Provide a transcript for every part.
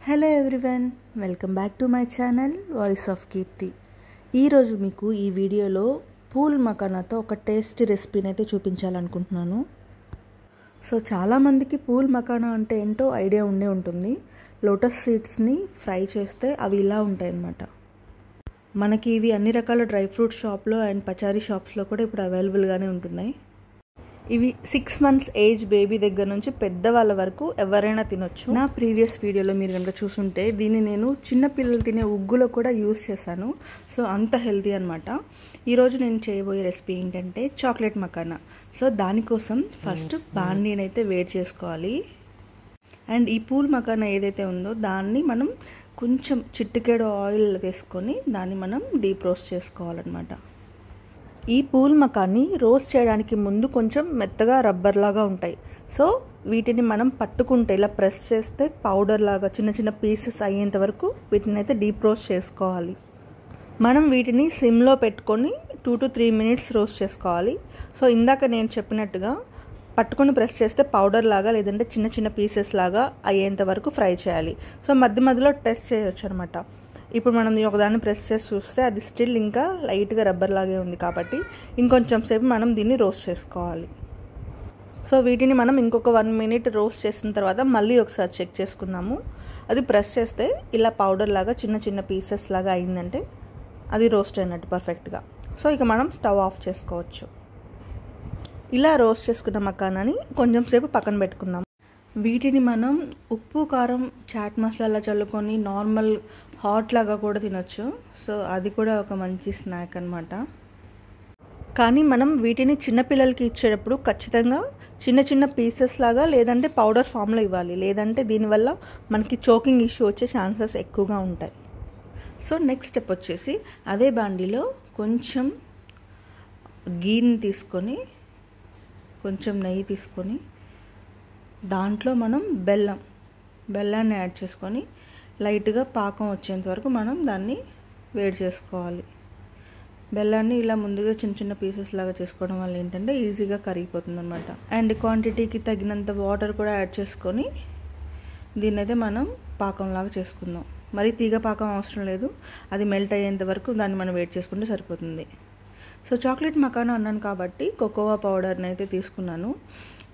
Hello everyone, welcome back to my channel voice of Keerthi. ఈరోజు మీకు ఈ వీడియోలో పూల్ మకానాతో ఒక టేస్టీ రెసిపీని అయితే చూపించాలనుకుంటున్నాను. సో చాలామందికి పూల్ మకానా అంటే ఏంటో ఐడియా ఉండే ఉంటుంది. లోటస్ సీడ్స్ని ఫ్రై చేస్తే అవి ఇలా ఉంటాయి అన్నమాట. మనకి ఇవి అన్ని రకాల డ్రై ఫ్రూట్ షాప్లో అండ్ పచారీ షాప్స్లో కూడా ఇప్పుడు అవైలబుల్గానే ఉంటున్నాయి. ఇవి 6 months ఏజ్ బేబీ దగ్గర నుంచి పెద్దవాళ్ళ వరకు ఎవరైనా తినొచ్చు. నా ప్రీవియస్ వీడియోలో మీరు కనుక చూసుంటే దీన్ని నేను చిన్నపిల్లలు తినే ఉగ్గులో కూడా యూస్ చేశాను. సో అంత హెల్తీ అనమాట. ఈరోజు నేను చేయబోయే రెసిపీ ఏంటంటే చాక్లెట్ మకానా. సో దానికోసం ఫస్ట్ బాండీని అయితే వేడి చేసుకోవాలి. అండ్ ఈ పూల్ మకానా ఏదైతే ఉందో దాన్ని మనం కొంచెం చిటికెడు ఆయిల్ వేసుకొని దాన్ని మనం డీప్ రోస్ట్ చేసుకోవాలన్నమాట. ఈ పూల్ మకాన్ని రోస్ట్ చేయడానికి ముందు కొంచెం మెత్తగా రబ్బర్ లాగా ఉంటాయి. సో వీటిని మనం పట్టుకుంటే ఇలా ప్రెస్ చేస్తే పౌడర్ లాగా చిన్న చిన్న పీసెస్ అయ్యేంత వరకు వీటిని అయితే డీప్ రోస్ట్ చేసుకోవాలి. మనం వీటిని సిమ్లో పెట్టుకొని 2 to 3 minutes రోస్ట్ చేసుకోవాలి. సో ఇందాక నేను చెప్పినట్టుగా పట్టుకొని ప్రెస్ చేస్తే పౌడర్ లాగా లేదంటే చిన్న చిన్న పీసెస్ లాగా అయ్యేంత వరకు ఫ్రై చేయాలి. సో మధ్య మధ్యలో టెస్ట్ చేయొచ్చు అనమాట. ఇప్పుడు మనం ఒకదాన్ని ప్రెస్ చేసి చూస్తే అది స్టిల్ ఇంకా లైట్గా రబ్బర్ లాగే ఉంది కాబట్టి ఇంకొంచెం సేపు మనం దీన్ని రోస్ట్ చేసుకోవాలి. సో వీటిని మనం ఇంకొక 1 minute రోస్ట్ చేసిన తర్వాత మళ్ళీ ఒకసారి చెక్ చేసుకుందాము. అది ప్రెస్ చేస్తే ఇలా పౌడర్ లాగా చిన్న చిన్న పీసెస్ లాగా అయిందంటే అది రోస్ట్ అయినట్టు పర్ఫెక్ట్గా. సో ఇక మనం స్టవ్ ఆఫ్ చేసుకోవచ్చు. ఇలా రోస్ట్ చేసుకున్న మకానాని కొంచెం సేపు పక్కన పెట్టుకుందాం. వీటిని మనం ఉప్పు కారం చాట్ మసాలా చల్లుకొని నార్మల్ హాట్ లాగా కూడా తినొచ్చు. సో అది కూడా ఒక మంచి స్నాక్ అనమాట. కానీ మనం వీటిని చిన్నపిల్లలకి ఇచ్చేటప్పుడు ఖచ్చితంగా చిన్న చిన్న పీసెస్ లాగా లేదంటే పౌడర్ ఫామ్లో ఇవ్వాలి. లేదంటే దీనివల్ల మనకి చోకింగ్ ఇష్యూ వచ్చే ఛాన్సెస్ ఎక్కువగా ఉంటాయి. సో నెక్స్ట్ స్టెప్ వచ్చేసి అదే బాండీలో కొంచెం గీని తీసుకొని కొంచెం నెయ్యి తీసుకొని దాంట్లో మనం బెల్లాన్ని యాడ్ చేసుకొని లైట్గా పాకం వచ్చేంత వరకు మనం దాన్ని వేడి చేసుకోవాలి. బెల్లాన్ని ఇలా ముందుగా చిన్న చిన్న పీసెస్ లాగా చేసుకోవడం వల్ల ఏంటంటే ఈజీగా కరిగిపోతుంది అనమాట. అండ్ క్వాంటిటీకి తగినంత వాటర్ కూడా యాడ్ చేసుకొని దీన్ని అయితే మనం పాకంలాగా చేసుకుందాం. మరి తీగ పాకం అవసరం లేదు, అది మెల్ట్ అయ్యేంత వరకు దాన్ని మనం వేడి చేసుకుంటే సరిపోతుంది. సో చాక్లెట్ మకానా అన్నాను కాబట్టి కోకోవా పౌడర్ని అయితే తీసుకున్నాను.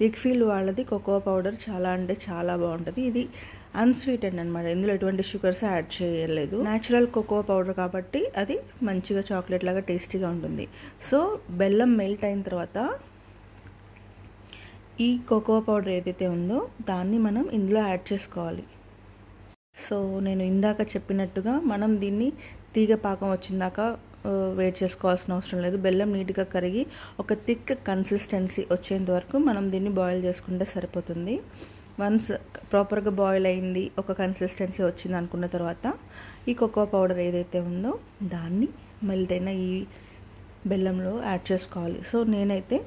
విక్ఫీల్డ్ వాళ్ళది కోకోవా పౌడర్ చాలా అంటే చాలా బాగుంటుంది. ఇది అన్స్వీటెండ్ అనమాట, ఇందులో ఎటువంటి షుగర్స్ యాడ్ చేయలేదు. న్యాచురల్ కోకోవా పౌడర్ కాబట్టి అది మంచిగా చాక్లెట్ లాగా టేస్టీగా ఉంటుంది. సో బెల్లం మెల్ట్ అయిన తర్వాత ఈ కోకోవా పౌడర్ ఏదైతే ఉందో దాన్ని మనం ఇందులో యాడ్ చేసుకోవాలి. సో నేను ఇందాక చెప్పినట్టుగా మనం దీన్ని తీగ పాకం వచ్చిందాక వేడి చేసుకోవాల్సిన అవసరం లేదు. బెల్లం నీట్గా కరిగి ఒక థిక్ కన్సిస్టెన్సీ వచ్చేంత వరకు మనం దీన్ని బాయిల్ చేసుకుంటే సరిపోతుంది. వన్స్ ప్రాపర్గా బాయిల్ అయింది, ఒక కన్సిస్టెన్సీ వచ్చింది అనుకున్న తర్వాత ఈ కోకో పౌడర్ ఏదైతే ఉందో దాన్ని మెల్ట్ అయిన ఈ బెల్లంలో యాడ్ చేసుకోవాలి. సో నేనైతే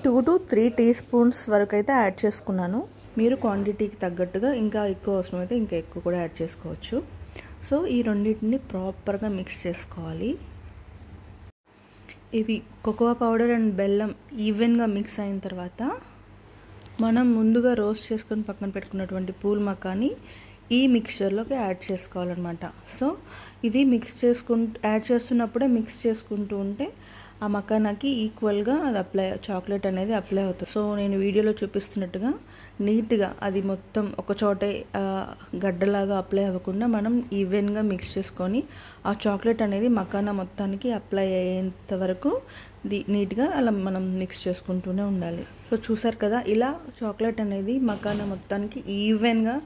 2 to 3 teaspoons వరకు అయితే యాడ్ చేసుకున్నాను. మీరు క్వాంటిటీకి తగ్గట్టుగా ఇంకా ఎక్కువ అవసరమైతే ఇంకా ఎక్కువ కూడా యాడ్ చేసుకోవచ్చు. సో ఈ రెండింటిని ప్రాపర్గా మిక్స్ చేసుకోవాలి. ఇవి కోకోవా పౌడర్ అండ్ బెల్లం ఈవెన్గా మిక్స్ అయిన తర్వాత మనం ముందుగా రోస్ట్ చేసుకొని పక్కన పెట్టుకున్నటువంటి పూల్ మకాని ఈ మిక్స్చర్లోకి యాడ్ చేసుకోవాలన్నమాట. సో ఇది యాడ్ చేస్తున్నప్పుడే మిక్స్ చేసుకుంటూ ఉంటే ఆ మకానాకి ఈక్వల్గా అది చాక్లెట్ అనేది అప్లై అవుతుంది. సో నేను వీడియోలో చూపిస్తున్నట్టుగా నీట్గా అది మొత్తం ఒక చోటే గడ్డలాగా అప్లై అవ్వకుండా మనం ఈవెన్గా మిక్స్ చేసుకొని ఆ చాక్లెట్ అనేది మకానా మొత్తానికి అప్లై అయ్యేంత వరకు నీట్గా అలా మనం మిక్స్ చేసుకుంటూనే ఉండాలి. సో చూసారు కదా, ఇలా చాక్లెట్ అనేది మకానా మొత్తానికి ఈవెన్గా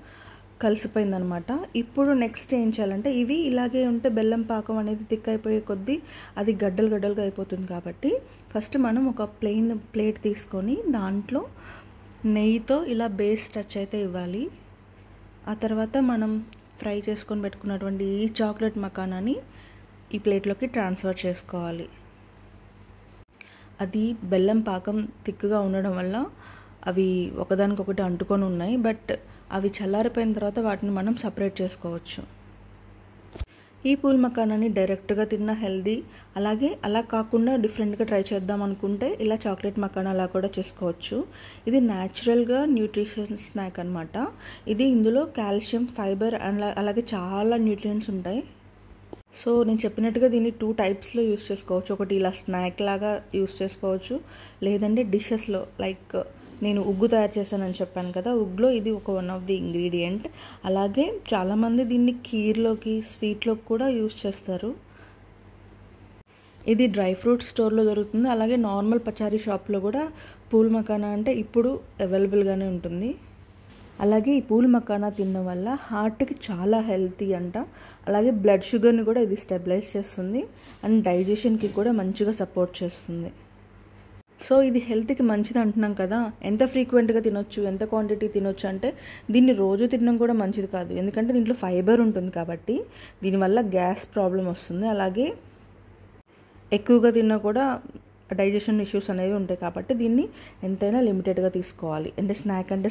కలిసిపోయిందనమాట. ఇప్పుడు నెక్స్ట్ ఏం చేయాలంటే ఇవి ఇలాగే ఉంటే బెల్లం పాకం అనేది థిక్ అయిపోయే కొద్దీ అది గడ్డలుగా అయిపోతుంది. కాబట్టి ఫస్ట్ మనం ఒక ప్లెయిన్ ప్లేట్ తీసుకొని దాంట్లో నెయ్యితో ఇలా బేస్ టచ్ అయితే ఇవ్వాలి. ఆ తర్వాత మనం ఫ్రై చేసుకొని పెట్టుకున్నటువంటి ఈ చాక్లెట్ మకానాని ఈ ప్లేట్లోకి ట్రాన్స్ఫర్ చేసుకోవాలి. అది బెల్లం పాకం థిక్గా ఉండడం వల్ల అవి ఒకదానికొకటి అంటుకొని ఉన్నాయి. బట్ అవి చల్లారిపోయిన తర్వాత వాటిని మనం సపరేట్ చేసుకోవచ్చు. ఈ పూల్ మకానాని డైరెక్ట్గా తిన్న హెల్దీ, అలాగే అలా కాకుండా డిఫరెంట్గా ట్రై చేద్దాం అనుకుంటే ఇలా చాక్లెట్ మకానా అలా కూడా చేసుకోవచ్చు. ఇది న్యాచురల్గా న్యూట్రిషన్ స్నాక్ అనమాట. ఇది ఇందులో కాల్షియం, ఫైబర్ అండ్ అలాగే చాలా న్యూట్రియంట్స్ ఉంటాయి. సో నేను చెప్పినట్టుగా దీన్ని 2 టైప్స్లో యూస్ చేసుకోవచ్చు. ఒకటి ఇలా స్నాక్ లాగా యూస్ చేసుకోవచ్చు, లేదంటే డిషెస్లో లైక్ నేను ఉగ్గు తయారు చేశానని చెప్పాను కదా, ఉగ్గులో ఇది ఒక వన్ ఆఫ్ ది ఇంగ్రీడియంట్. అలాగే చాలామంది దీన్ని కీర్లోకి, స్వీట్లోకి కూడా యూస్ చేస్తారు. ఇది డ్రై ఫ్రూట్స్ స్టోర్లో దొరుకుతుంది. అలాగే నార్మల్ పచారీ షాప్లో కూడా పూల్ మకానా అంటే ఇప్పుడు అవైలబుల్గానే ఉంటుంది. అలాగే ఈ పూల్ మకానా తినడం వల్ల హార్ట్కి చాలా హెల్తీ అంట. అలాగే బ్లడ్ షుగర్ని కూడా ఇది స్టెబిలైజ్ చేస్తుంది అండ్ డైజెషన్కి కూడా మంచిగా సపోర్ట్ చేస్తుంది. సో ఇది హెల్త్కి మంచిది అంటున్నాం కదా, ఎంత ఫ్రీక్వెంట్గా తినొచ్చు, ఎంత క్వాంటిటీ తినొచ్చు అంటే దీన్ని రోజు తినడం కూడా మంచిది కాదు. ఎందుకంటే దీంట్లో ఫైబర్ ఉంటుంది కాబట్టి దీనివల్ల గ్యాస్ ప్రాబ్లం వస్తుంది. అలాగే ఎక్కువగా తిన్నా కూడా డైజెషన్ ఇష్యూస్ అనేవి ఉంటాయి కాబట్టి దీన్ని ఎంతైనా లిమిటెడ్గా తీసుకోవాలి. అంటే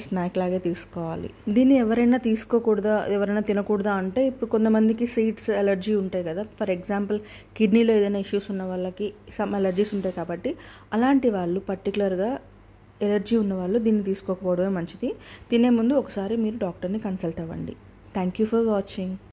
స్నాక్ లాగే తీసుకోవాలి. దీన్ని ఎవరైనా తీసుకోకూడదా, ఎవరైనా తినకూడదా అంటే ఇప్పుడు కొంతమందికి సీడ్స్ ఎలర్జీ ఉంటాయి కదా. ఫర్ ఎగ్జాంపుల్ కిడ్నీలో ఏదైనా ఇష్యూస్ ఉన్న వాళ్ళకి సమ్ ఎలర్జీస్ ఉంటాయి కాబట్టి అలాంటి వాళ్ళు పర్టికులర్గా ఎలర్జీ ఉన్న వాళ్ళు దీన్ని తీసుకోకపోవడమే మంచిది. తినే ముందు ఒకసారి మీరు డాక్టర్ని కన్సల్ట్ అవ్వండి. Thank you for watching.